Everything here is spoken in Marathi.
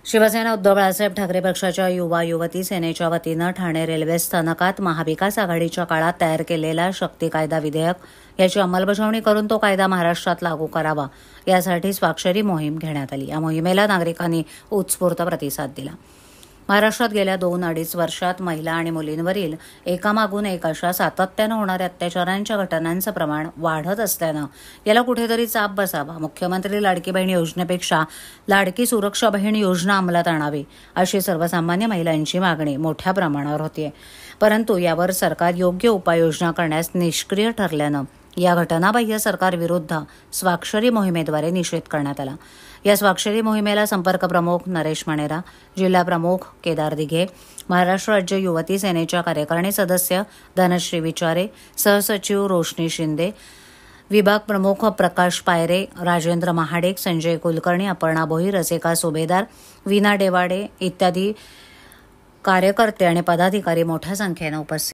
शिवसेना उद्धव बाळासाहेब ठाकरे पक्षाच्या युवा युवती सेनेच्या वतीनं ठाणे रेल्वे स्थानकात महाविकास आघाडीच्या काळात तयार केलेला शक्ती कायदा विधेयक याची अंमलबजावणी करून तो कायदा महाराष्ट्रात लागू करावा यासाठी स्वाक्षरी मोहीम घेण्यात आली। या मोहिमेला नागरिकांनी उत्स्फूर्त प्रतिसाद दिला। महाराष्ट्रात गेल्या 2-2.5 वर्षात महिला आणि मुलींवरील एकामागून एक अशा सातत्यानं होणाऱ्या अत्याचारांच्या घटनांचं प्रमाण वाढत असल्यानं याला कुठेतरी चाप बसावा। मुख्यमंत्री लाडकी बहीण योजनेपेक्षा लाडकी सुरक्षा बहीण योजना अंमलात आणावी अशी सर्वसामान्य महिलांची मागणी मोठ्या प्रमाणावर होतीये, परंतु यावर सरकार योग्य उपाययोजना करण्यास निष्क्रिय ठरल्यानं या घटनाबाह्य सरकारविरुद्ध स्वाक्षरी मोहिमेद्वारे निषेध करण्यात आला। या स्वाक्षरी मोहिमेला संपर्क प्रमुख नरेश मणेरा, जिल्हा प्रमुख केदार दिघे, महाराष्ट्र राज्य युवती सेनेच्या कार्यकारिणी सदस्य धनश्री विचारे, सहसचिव रोशनी शिंदे, विभाग प्रमुख प्रकाश पायरे, राजेंद्र महाडेक, संजय कुलकर्णी, अपर्णा भोईर, रसिका सुभेदार, वीणा डेवाडे इत्यादी कार्यकर्ते आणि पदाधिकारी मोठ्या संख्येने उपस्थित